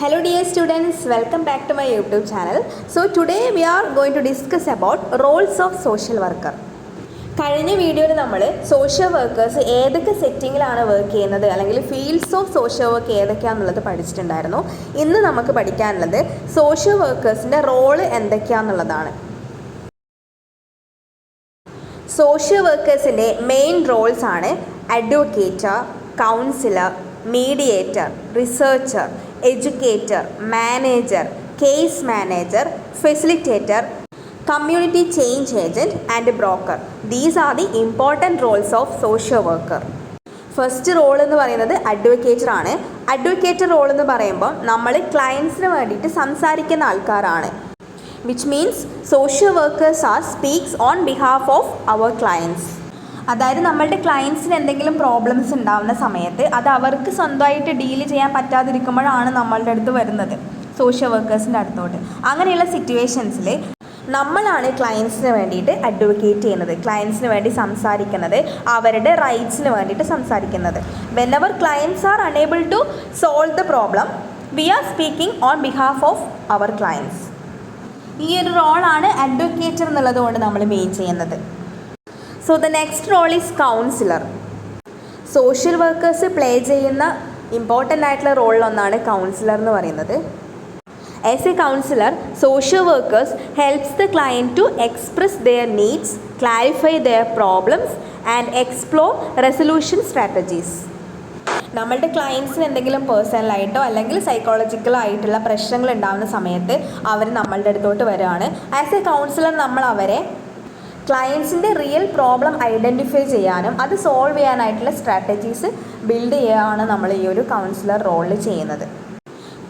Hello dear students, welcome back to my YouTube channel. So today we are going to discuss about roles of social worker. കഴിഞ്ഞ വീഡിയോയിൽ നമ്മൾ social workers ഏതൊക്കെ സെറ്റിങ്ങിലാണ് work ചെയ്യുന്നത് അല്ലെങ്കിൽ fields of social work ഏതൊക്കെയാണെന്നുള്ളത് പഠിച്ചിട്ടുണ്ടായിരുന്നു. ഇന്ന് നമുക്ക് പഠിക്കാനുള്ളത് സോഷ്യൽ വർക്കേഴ്സിൻ്റെ റോള് എന്തൊക്കെയാണെന്നുള്ളതാണ്. സോഷ്യൽ വർക്കേഴ്സിൻ്റെ മെയിൻ റോൾസ് ആണ് advocator, counsellor, mediator, researcher, educator, manager, case manager, facilitator, community change agent and broker. These are the important roles of social worker. First role എന്ന് പറയുന്നത് അഡ്വക്കേറ്റർ ആണ്. അഡ്വക്കേറ്റർ റോൾ എന്ന് പറയുമ്പോൾ നമ്മൾ ക്ലയൻസിന് വേണ്ടിയിട്ട് സംസാരിക്കുന്ന ആൾക്കാരാണ്. Which means social workers are speaks on behalf of our clients. അതായത് നമ്മളുടെ ക്ലയൻസിന് എന്തെങ്കിലും പ്രോബ്ലംസ് ഉണ്ടാകുന്ന സമയത്ത് അത് അവർക്ക് സ്വന്തമായിട്ട് ഡീൽ ചെയ്യാൻ പറ്റാതിരിക്കുമ്പോഴാണ് നമ്മളുടെ അടുത്ത് വരുന്നത്, സോഷ്യൽ വർക്കേഴ്സിൻ്റെ അടുത്തോട്ട്. അങ്ങനെയുള്ള സിറ്റുവേഷൻസിൽ നമ്മളാണ് ക്ലയൻസിന് വേണ്ടിയിട്ട് അഡ്വക്കേറ്റ് ചെയ്യുന്നത്, ക്ലയൻസിന് വേണ്ടി സംസാരിക്കുന്നത്, അവരുടെ റൈറ്റ്സിന് വേണ്ടിയിട്ട് സംസാരിക്കുന്നത്. Whenever clients are unable to solve the problem, we are speaking on behalf of our clients. ഈ ഒരു റോളാണ് അഡ്വക്കേറ്റർ എന്നുള്ളത് കൊണ്ട് നമ്മൾ മെയിൻ ചെയ്യുന്നത്. So the next role is counsellor. Social workers play ചെയ്യുന്ന ഇമ്പോർട്ടൻ്റ് ആയിട്ടുള്ള റോളിലൊന്നാണ് കൗൺസിലർ എന്ന് പറയുന്നത്. As a counselor, social workers helps the client to express their needs, clarify their problems and explore resolution strategies. നമ്മളുടെ ക്ലയൻസിന് എന്തെങ്കിലും പേഴ്സണലായിട്ടോ അല്ലെങ്കിൽ സൈക്കോളജിക്കലോ ആയിട്ടുള്ള പ്രശ്നങ്ങൾ ഉണ്ടാകുന്ന സമയത്ത് അവർ നമ്മളുടെ അടുത്തോട്ട് വരികയാണ്. ആസ് എ കൗൺസിലർ നമ്മൾ അവരെ ക്ലയൻസിൻ്റെ റിയൽ പ്രോബ്ലം ഐഡൻറ്റിഫൈ ചെയ്യാനും അത് സോൾവ് ചെയ്യാനായിട്ടുള്ള സ്ട്രാറ്റജീസ് ബിൽഡ് ചെയ്യുകയാണ് നമ്മൾ ഈ ഒരു കൗൺസിലർ റോളിൽ ചെയ്യുന്നത്.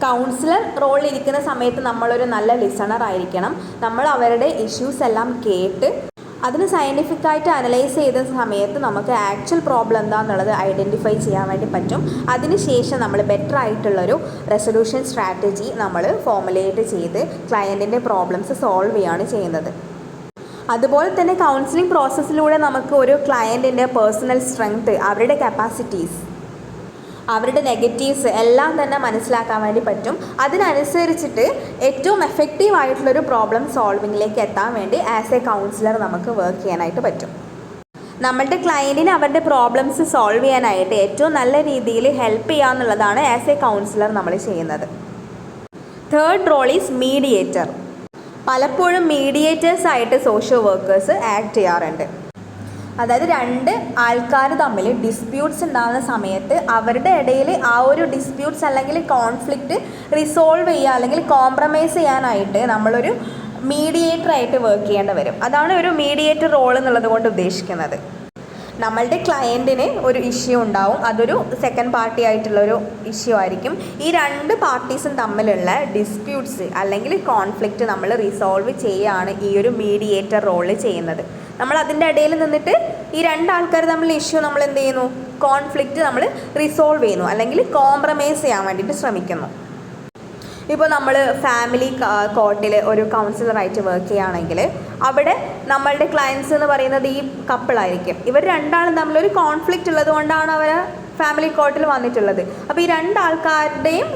കൗൺസിലർ റോളിൽ ഇരിക്കുന്ന സമയത്ത് നമ്മളൊരു നല്ല ലിസണർ ആയിരിക്കണം. നമ്മൾ അവരുടെ ഇഷ്യൂസ് എല്ലാം കേട്ട് അതിന് സയൻറ്റിഫിക്കായിട്ട് അനലൈസ് ചെയ്ത സമയത്ത് നമുക്ക് ആക്ച്വൽ പ്രോബ്ലം എന്താണെന്നുള്ളത് ഐഡൻറ്റിഫൈ ചെയ്യാൻ വേണ്ടി പറ്റും. അതിനുശേഷം നമ്മൾ ബെറ്റർ ആയിട്ടുള്ളൊരു റെസൊല്യൂഷൻ സ്ട്രാറ്റജി നമ്മൾ ഫോർമുലേറ്റ് ചെയ്ത് ക്ലയൻറ്റിൻ്റെ പ്രോബ്ലംസ് സോൾവ് ചെയ്യുകയാണ് ചെയ്യുന്നത്. അതുപോലെ തന്നെ കൗൺസിലിംഗ് പ്രോസസ്സിലൂടെ നമുക്ക് ഒരു ക്ലയൻറ്റിൻ്റെ പേഴ്സണൽ സ്ട്രെങ്ത്, അവരുടെ കപ്പാസിറ്റീസ്, അവരുടെ നെഗറ്റീവ്സ് എല്ലാം തന്നെ മനസ്സിലാക്കാൻ വേണ്ടി പറ്റും. അതിനനുസരിച്ചിട്ട് ഏറ്റവും എഫക്റ്റീവ് ആയിട്ടുള്ളൊരു പ്രോബ്ലം സോൾവിങ്ങിലേക്ക് എത്താൻ വേണ്ടി ആസ് എ കൗൺസിലർ നമുക്ക് വർക്ക് ചെയ്യാനായിട്ട് പറ്റും. നമ്മളുടെ ക്ലയൻറ്റിന് അവരുടെ പ്രോബ്ലംസ് സോൾവ് ചെയ്യാനായിട്ട് ഏറ്റവും നല്ല രീതിയിൽ ഹെൽപ്പ് ചെയ്യുക എന്നുള്ളതാണ് ആസ് എ കൗൺസിലർ നമ്മൾ ചെയ്യുന്നത്. Third role is mediator. പലപ്പോഴും മീഡിയേറ്റേഴ്സായിട്ട് സോഷ്യൽ വർക്കേഴ്സ് ആക്ട് ചെയ്യാറുണ്ട്. അതായത് രണ്ട് ആൾക്കാർ തമ്മിൽ ഡിസ്പ്യൂട്ട്സ് ഉണ്ടാകുന്ന സമയത്ത് അവരുടെ ഇടയിൽ ആ ഒരു ഡിസ്പ്യൂട്ട്സ് അല്ലെങ്കിൽ കോൺഫ്ലിക്റ്റ് റിസോൾവ് ചെയ്യുക അല്ലെങ്കിൽ കോംപ്രമൈസ് ചെയ്യാനായിട്ട് നമ്മളൊരു മീഡിയേറ്ററായിട്ട് വർക്ക് ചെയ്യേണ്ടി വരും. അതാണ് ഒരു മീഡിയേറ്റർ റോൾ എന്നുള്ളത് കൊണ്ട് ഉദ്ദേശിക്കുന്നത്. നമ്മളുടെ ക്ലയൻറ്റിന് ഒരു ഇഷ്യൂ ഉണ്ടാവും, അതൊരു സെക്കൻഡ് പാർട്ടി ആയിട്ടുള്ളൊരു ഇഷ്യൂ ആയിരിക്കും. ഈ രണ്ട് പാർട്ടീസും തമ്മിലുള്ള ഡിസ്പ്യൂട്ട്സ് അല്ലെങ്കിൽ കോൺഫ്ലിക്റ്റ് നമ്മൾ റിസോൾവ് ചെയ്യുകയാണ് ഈ ഒരു മീഡിയേറ്റർ റോള് ചെയ്യുന്നത്. നമ്മൾ അതിൻ്റെ ഇടയിൽ നിന്നിട്ട് ഈ രണ്ടാൾക്കാർ തമ്മിൽ ഇഷ്യൂ നമ്മൾ എന്ത് ചെയ്യുന്നു, കോൺഫ്ലിക്റ്റ് നമ്മൾ റിസോൾവ് ചെയ്യുന്നു അല്ലെങ്കിൽ കോംപ്രമൈസ് ചെയ്യാൻ വേണ്ടിയിട്ട് ശ്രമിക്കുന്നു. ഇപ്പോൾ നമ്മൾ ഫാമിലി കോർട്ടിൽ ഒരു കൗൺസിലറായിട്ട് വർക്ക് ചെയ്യുകയാണെങ്കിൽ അവിടെ നമ്മളുടെ ക്ലയൻസ് എന്ന് പറയുന്നത് ഈ കപ്പിളായിരിക്കും. ഇവർ രണ്ടാളും തമ്മിലൊരു കോൺഫ്ലിക്റ്റ് ഉള്ളത് കൊണ്ടാണ് അവർ ഫാമിലി കോർട്ടിൽ വന്നിട്ടുള്ളത്. അപ്പോൾ ഈ രണ്ടാൾക്കാരുടെയും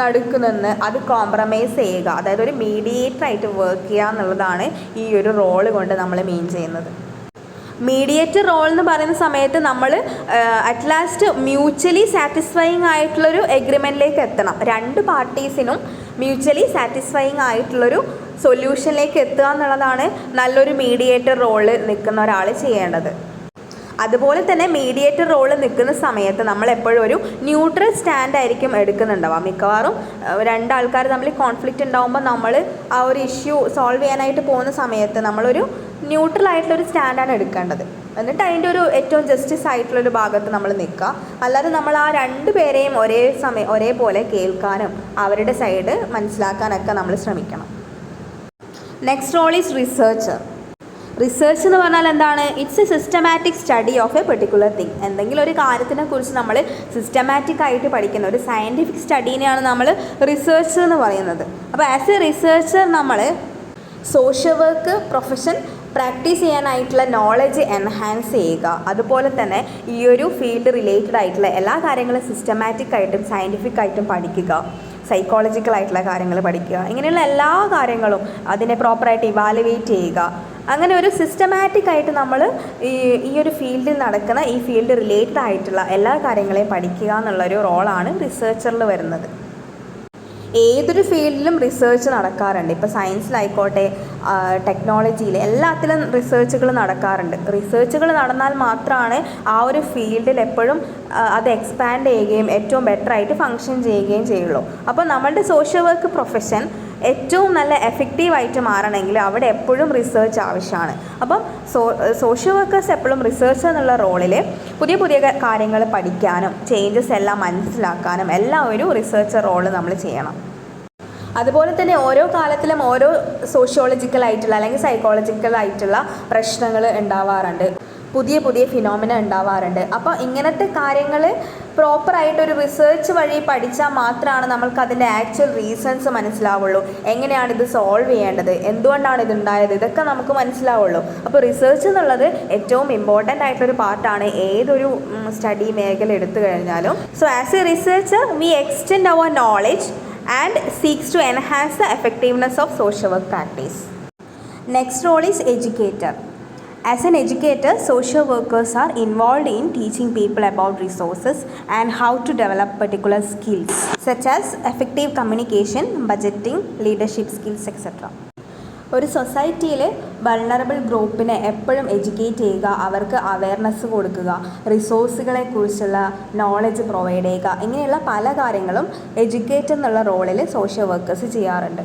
നടുക്ക് നിന്ന് അത് കോംപ്രമൈസ് ചെയ്യുക, അതായത് ഒരു മീഡിയേറ്ററായിട്ട് വർക്ക് ചെയ്യുക എന്നുള്ളതാണ് ഈ ഒരു റോള് കൊണ്ട് നമ്മൾ മെയിൻ ചെയ്യുന്നത്. മീഡിയേറ്റർ റോൾ എന്ന് പറയുന്ന സമയത്ത് നമ്മൾ അറ്റ് ലാസ്റ്റ് മ്യൂച്വലി സാറ്റിസ്ഫൈയിങ് ആയിട്ടുള്ളൊരു എഗ്രിമെൻറ്റിലേക്ക് എത്തണം. രണ്ട് പാർട്ടീസിനും മ്യൂച്വലി സാറ്റിസ്ഫൈയിങ് ആയിട്ടുള്ളൊരു സൊല്യൂഷനിലേക്ക് എത്തുക എന്നുള്ളതാണ് നല്ലൊരു മീഡിയേറ്റർ റോള് നിൽക്കുന്ന ഒരാൾ ചെയ്യേണ്ടത്. അതുപോലെ തന്നെ മീഡിയേറ്റർ റോള് നിൽക്കുന്ന സമയത്ത് നമ്മൾ എപ്പോഴും ഒരു ന്യൂട്രൽ സ്റ്റാൻഡ് ആയിരിക്കും എടുക്കുന്നുണ്ടാവുക. മിക്കവാറും രണ്ടാൾക്കാർ തമ്മിൽ കോൺഫ്ലിക്റ്റ് ഉണ്ടാകുമ്പോൾ നമ്മൾ ആ ഒരു ഇഷ്യൂ സോൾവ് ചെയ്യാനായിട്ട് പോകുന്ന സമയത്ത് നമ്മളൊരു ന്യൂട്രൽ ആയിട്ടുള്ളൊരു സ്റ്റാൻഡാണ് എടുക്കേണ്ടത്. എന്നിട്ട് അതിൻ്റെ ഒരു ഏറ്റവും ജസ്റ്റിസ് ആയിട്ടുള്ളൊരു ഭാഗത്ത് നമ്മൾ നിൽക്കുക. അല്ലാതെ നമ്മൾ ആ രണ്ട് പേരെയും ഒരേപോലെ കേൾക്കാനും അവരുടെ സൈഡ് മനസ്സിലാക്കാനൊക്കെ നമ്മൾ ശ്രമിക്കണം. Next role is researcher. Research എന്ന് പറഞ്ഞാൽ എന്താണ്? It's a systematic study of a particular thing. എന്തെങ്കിലും ഒരു കാര്യത്തിനെ കുറിച്ച് നമ്മൾ സിസ്റ്റമാറ്റിക് ആയിട്ട് പഠിക്കുന്ന ഒരു സയൻറ്റിഫിക് സ്റ്റഡീനെയാണ് നമ്മൾ റിസർച്ച് എന്ന് പറയുന്നത്. അപ്പോൾ ആസ് എ റിസർച്ചർ നമ്മൾ സോഷ്യൽ വർക്ക് പ്രൊഫഷൻ പ്രാക്ടീസ് ചെയ്യാനായിട്ടുള്ള നോളജ് എൻഹാൻസ് ചെയ്യുക. അതുപോലെ തന്നെ ഈ ഒരു ഫീൽഡ് റിലേറ്റഡ് ആയിട്ടുള്ള എല്ലാ കാര്യങ്ങളും സിസ്റ്റമാറ്റിക് ആയിട്ടും സയൻറ്റിഫിക് ആയിട്ടും പഠിക്കുക. സൈക്കോളജിക്കൽ ആയിട്ടുള്ള കാര്യങ്ങൾ പഠിക്കുക, ഇങ്ങനെയുള്ള എല്ലാ കാര്യങ്ങളും അതിനെ പ്രോപ്പറായിട്ട് ഇവാലുവേറ്റ് ചെയ്യുക. അങ്ങനെ ഒരു സിസ്റ്റമാറ്റിക് ആയിട്ട് നമ്മൾ ഈ ഒരു ഫീൽഡിൽ നടക്കുന്ന ഈ ഫീൽഡ് റിലേറ്റഡ് ആയിട്ടുള്ള എല്ലാ കാര്യങ്ങളെയും പഠിക്കുക എന്നുള്ളൊരു റോളാണ് റിസർച്ചറിൽ വരുന്നത്. ഏതൊരു ഫീൽഡിലും റിസർച്ച് നടക്കാറുണ്ട്. ഇപ്പോൾ സയൻസിലായിക്കോട്ടെ, ടെക്നോളജിയിൽ, എല്ലാത്തിലും റിസർച്ചുകൾ നടക്കാറുണ്ട്. റിസർച്ചുകൾ നടന്നാൽ മാത്രമാണ് ആ ഒരു ഫീൽഡിൽ എപ്പോഴും അത് എക്സ്പാൻഡ് ചെയ്യുകയും ഏറ്റവും ബെറ്ററായിട്ട് ഫങ്ഷൻ ചെയ്യുകയും ചെയ്യുള്ളൂ. അപ്പോൾ നമ്മളുടെ സോഷ്യൽ വർക്ക് പ്രൊഫഷൻ ഏറ്റവും നല്ല എഫക്റ്റീവായിട്ട് മാറണമെങ്കിൽ അവിടെ എപ്പോഴും റിസർച്ച് ആവശ്യമാണ്. അപ്പം സോഷ്യൽ വർക്കേഴ്സ് എപ്പോഴും റിസർച്ച് എന്നുള്ള റോളിൽ പുതിയ പുതിയ കാര്യങ്ങൾ പഠിക്കാനും ചേഞ്ചസ് എല്ലാം മനസ്സിലാക്കാനും എല്ലാം ഒരു റിസർച്ചർ റോള് നമ്മൾ ചെയ്യണം. അതുപോലെ തന്നെ ഓരോ കാലത്തിലും ഓരോ സോഷ്യോളജിക്കലായിട്ടുള്ള അല്ലെങ്കിൽ സൈക്കോളജിക്കലായിട്ടുള്ള പ്രശ്നങ്ങൾ ഉണ്ടാവാറുണ്ട്, പുതിയ പുതിയ ഫിനോമിന ഉണ്ടാവാറുണ്ട്. അപ്പോൾ ഇങ്ങനത്തെ കാര്യങ്ങൾ പ്രോപ്പറായിട്ടൊരു റിസർച്ച് വഴി പഠിച്ചാൽ മാത്രമാണ് നമ്മൾക്ക് അതിൻ്റെ ആക്ച്വൽ റീസൺസ് മനസ്സിലാവുള്ളൂ. എങ്ങനെയാണ് ഇത് സോൾവ് ചെയ്യേണ്ടത്, എന്തുകൊണ്ടാണ് ഇതുണ്ടായത്, ഇതൊക്കെ നമുക്ക് മനസ്സിലാവുള്ളൂ. അപ്പോൾ റിസർച്ച് എന്നുള്ളത് ഏറ്റവും ഇമ്പോർട്ടൻ്റ് ആയിട്ടൊരു പാർട്ടാണ് ഏതൊരു സ്റ്റഡി മേഖല എടുത്തു കഴിഞ്ഞാലും. So as a researcher we extend our knowledge and seeks to enhance the effectiveness of social work practice. Next role is educator. As an educator, social workers are involved in teaching people about resources and how to develop particular skills such as effective communication, budgeting, leadership skills, etc. ഒരു സൊസൈറ്റിയിൽ vulnerable ഗ്രൂപ്പിനെ എപ്പോഴും educate ചെയ്യുക, അവർക്ക് awareness കൊടുക്കുക, റിസോഴ്സുകളെ കുറിച്ചുള്ള knowledge provide ചെയ്യുക, ഇങ്ങനെയുള്ള പല കാര്യങ്ങളും എഡ്യൂക്കേറ്റർ എന്നുള്ള റോളിൽ സോഷ്യൽ വർക്കേഴ്സ് ചെയ്യാറുണ്ട്.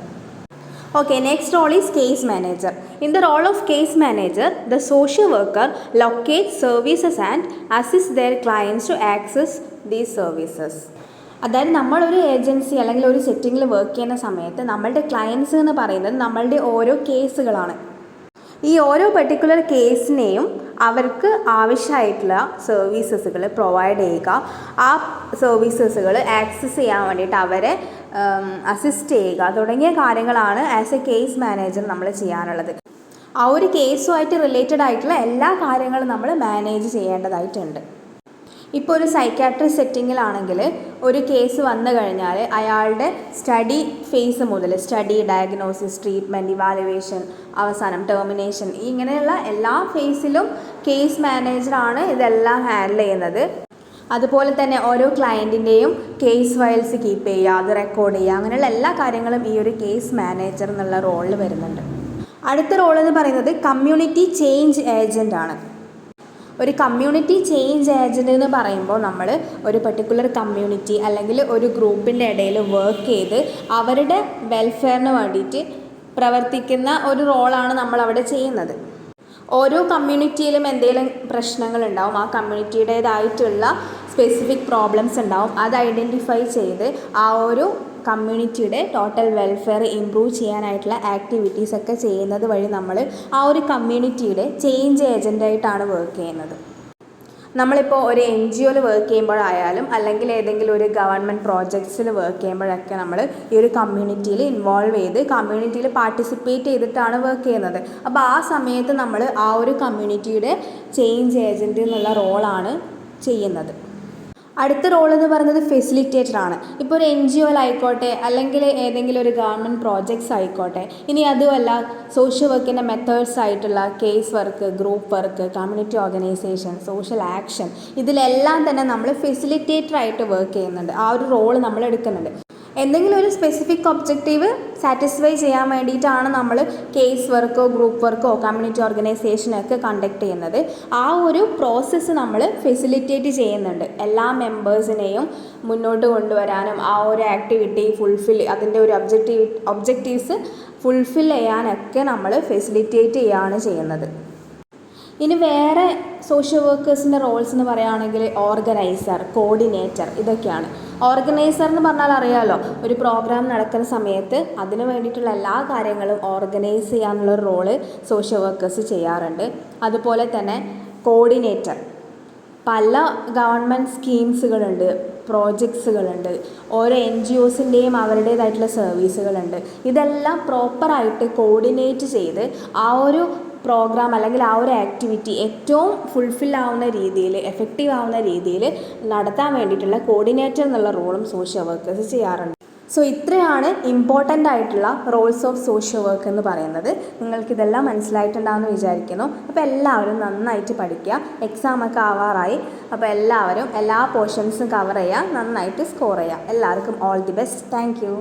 Okay, next role is case manager. In the role of case manager, the social worker locates services and assists their clients to access these services. അതായത് നമ്മളൊരു ഏജൻസി അല്ലെങ്കിൽ ഒരു സെറ്റിങ്ങിൽ വർക്ക് ചെയ്യുന്ന സമയത്ത് നമ്മളുടെ ക്ലയൻസ് എന്ന് പറയുന്നത് നമ്മളുടെ ഓരോ കേസുകളാണ്. ഈ ഓരോ പെർട്ടിക്കുലർ കേസിനെയും അവർക്ക് ആവശ്യമായിട്ടുള്ള സർവീസസുകൾ പ്രൊവൈഡ് ചെയ്യുക, ആ സർവീസസുകൾ ആക്സസ് ചെയ്യാൻ വേണ്ടിയിട്ട് അവരെ അസിസ്റ്റ് ചെയ്യുക തുടങ്ങിയ കാര്യങ്ങളാണ് ആസ് എ കേസ് മാനേജർ നമ്മൾ ചെയ്യാനുള്ളത്. ആ ഒരു കേസുമായിട്ട് റിലേറ്റഡ് ആയിട്ടുള്ള എല്ലാ കാര്യങ്ങളും നമ്മൾ മാനേജ് ചെയ്യേണ്ടതായിട്ടുണ്ട്. ഇപ്പോൾ ഒരു സൈക്കാട്രി സെറ്റിങ്ങിലാണെങ്കിൽ ഒരു കേസ് വന്നു കഴിഞ്ഞാൽ അയാളുടെ സ്റ്റഡി ഫേസ് മുതൽ സ്റ്റഡി, ഡയഗ്നോസിസ്, ട്രീറ്റ്മെൻറ്റ്, ഇവാലുവേഷൻ, അവസാനം ടെർമിനേഷൻ, ഇങ്ങനെയുള്ള എല്ലാ ഫേസിലും കേസ് മാനേജറാണ് ഇതെല്ലാം ഹാൻഡിൽ ചെയ്യുന്നത്. അതുപോലെ തന്നെ ഓരോ ക്ലയൻറ്റിൻ്റെയും കേസ് ഫയൽസ് കീപ്പ് ചെയ്യുക, അത് റെക്കോർഡ് ചെയ്യുക, അങ്ങനെയുള്ള എല്ലാ കാര്യങ്ങളും ഈ ഒരു കേസ് മാനേജർ എന്നുള്ള റോളിൽ വരുന്നുണ്ട്. അടുത്ത റോൾ എന്ന് പറയുന്നത് കമ്മ്യൂണിറ്റി ചേഞ്ച് ഏജൻ്റ് ആണ്. ഒരു കമ്മ്യൂണിറ്റി ചേഞ്ച് ഏജൻ്റ് എന്ന് പറയുമ്പോൾ നമ്മൾ ഒരു പെർട്ടിക്കുലർ കമ്മ്യൂണിറ്റി അല്ലെങ്കിൽ ഒരു ഗ്രൂപ്പിൻ്റെ ഇടയിൽ വർക്ക് ചെയ്ത് അവരുടെ വെൽഫെയറിന് വേണ്ടിയിട്ട് പ്രവർത്തിക്കുന്ന ഒരു റോളാണ് നമ്മൾ അവിടെ ചെയ്യുന്നത്. ഓരോ കമ്മ്യൂണിറ്റിയിലും എന്തെങ്കിലും പ്രശ്നങ്ങളുണ്ടാവും, ആ കമ്മ്യൂണിറ്റിയുടേതായിട്ടുള്ള സ്പെസിഫിക് പ്രോബ്ലംസ് ഉണ്ടാവും, അത് ഐഡൻറ്റിഫൈ ചെയ്ത് ആ ഒരു കമ്മ്യൂണിറ്റിയുടെ ടോട്ടൽ വെൽഫെയർ ഇംപ്രൂവ് ചെയ്യാനായിട്ടുള്ള ആക്ടിവിറ്റീസ് ഒക്കെ ചെയ്യുന്നത് വഴി നമ്മൾ ആ ഒരു കമ്മ്യൂണിറ്റിയുടെ ചേഞ്ച് ഏജൻ്റായിട്ടാണ് വർക്ക് ചെയ്യുന്നത്. നമ്മളിപ്പോൾ ഒരു NGOയിൽ വർക്ക് ചെയ്യുമ്പോഴായാലും അല്ലെങ്കിൽ ഏതെങ്കിലും ഒരു ഗവൺമെൻറ് പ്രോജക്ട്സിൽ വർക്ക് ചെയ്യുമ്പോഴൊക്കെ നമ്മൾ ഈ ഒരു കമ്മ്യൂണിറ്റിയിൽ ഇൻവോൾവ് ചെയ്ത് കമ്മ്യൂണിറ്റിയിൽ പാർട്ടിസിപ്പേറ്റ് ചെയ്തിട്ടാണ് വർക്ക് ചെയ്യുന്നത്. അപ്പോൾ ആ സമയത്ത് നമ്മൾ ആ ഒരു കമ്മ്യൂണിറ്റിയുടെ ചേഞ്ച് ഏജൻറ്റ് എന്നുള്ള റോളാണ് ചെയ്യുന്നത്. അടുത്ത റോൾ എന്ന് പറയുന്നത് ഫെസിലിറ്റേറ്റർ ആണ്. ഇപ്പോൾ ഒരു NGOയിലായിക്കോട്ടെ അല്ലെങ്കിൽ ഏതെങ്കിലും ഒരു ഗവൺമെൻറ് പ്രോജക്ട്സ് ആയിക്കോട്ടെ, ഇനി അതുമല്ല സോഷ്യൽ വർക്കിൻ്റെ മെത്തേഡ്സ് ആയിട്ടുള്ള case work, group work, community organisation, social action, ഇതിലെല്ലാം തന്നെ നമ്മൾ ഫെസിലിറ്റേറ്റർ ആയിട്ട് വർക്ക് ചെയ്യുന്നുണ്ട്. ആ ഒരു റോൾ നമ്മൾ എടുക്കുന്നുണ്ട്. എന്തെങ്കിലും ഒരു സ്പെസിഫിക് ഒബ്ജക്റ്റീവ് സാറ്റിസ്ഫൈ ചെയ്യാൻ വേണ്ടിയിട്ടാണ് നമ്മൾ കേസ് വർക്കോ ഗ്രൂപ്പ് വർക്കോ കമ്മ്യൂണിറ്റി ഓർഗനൈസേഷനൊക്കെ കണ്ടക്ട് ചെയ്യുന്നത്. ആ ഒരു പ്രോസസ്സ് നമ്മൾ ഫെസിലിറ്റേറ്റ് ചെയ്യുന്നുണ്ട്. എല്ലാ മെമ്പേഴ്സിനെയും മുന്നോട്ട് കൊണ്ടുവരാനും ആ ഒരു ആക്ടിവിറ്റി അതിൻ്റെ ഒരു ഒബ്ജക്റ്റീവ്സ് ഫുൾഫിൽ ചെയ്യാനൊക്കെ നമ്മൾ ഫെസിലിറ്റേറ്റ് ചെയ്യുകയാണ് ചെയ്യുന്നത്. ഇനി വേറെ സോഷ്യൽ വർക്കേഴ്സിൻ്റെ റോൾസ് എന്ന് പറയുകയാണെങ്കിൽ ഓർഗനൈസർ, കോർഡിനേറ്റർ, ഇതൊക്കെയാണ്. ഓർഗനൈസർ എന്ന് പറഞ്ഞാൽ അറിയാമല്ലോ, ഒരു പ്രോഗ്രാം നടക്കുന്ന സമയത്ത് അതിന് വേണ്ടിയിട്ടുള്ള എല്ലാ കാര്യങ്ങളും ഓർഗനൈസ് ചെയ്യാനുള്ളൊരു റോള് സോഷ്യൽ വർക്കേഴ്സ് ചെയ്യാറുണ്ട്. അതുപോലെ തന്നെ കോർഡിനേറ്റർ, പല ഗവൺമെൻറ് സ്കീംസുകളുണ്ട്, പ്രോജക്ട്സുകളുണ്ട്, ഓരോ NGOസിൻ്റെയും അവരുടേതായിട്ടുള്ള സർവീസുകളുണ്ട്. ഇതെല്ലാം പ്രോപ്പറായിട്ട് കോർഡിനേറ്റ് ചെയ്ത് ആ ഒരു പ്രോഗ്രാം അല്ലെങ്കിൽ ആ ഒരു ആക്ടിവിറ്റി ഏറ്റവും ഫുൾഫിൽ ആവുന്ന രീതിയിൽ, എഫക്റ്റീവ് ആവുന്ന രീതിയിൽ നടത്താൻ വേണ്ടിയിട്ടുള്ള കോർഡിനേറ്റർ എന്നുള്ള റോളും സോഷ്യൽ വർക്കേഴ്സ് ചെയ്യാറുണ്ട്. സോ ഇത്രയാണ് ഇമ്പോർട്ടൻ്റ് ആയിട്ടുള്ള റോൾസ് ഓഫ് സോഷ്യൽ വർക്ക് എന്ന് പറയുന്നത്. നിങ്ങൾക്കിതെല്ലാം മനസ്സിലായിട്ടുണ്ടാകുമെന്ന് വിചാരിക്കുന്നു. അപ്പോൾ എല്ലാവരും നന്നായിട്ട് പഠിക്കുക. എക്സാമൊക്കെ ആവാറായി. അപ്പോൾ എല്ലാവരും എല്ലാ പോർഷൻസും കവർ ചെയ്യുക, നന്നായിട്ട് സ്കോർ ചെയ്യുക. എല്ലാവർക്കും all the best. Thank you.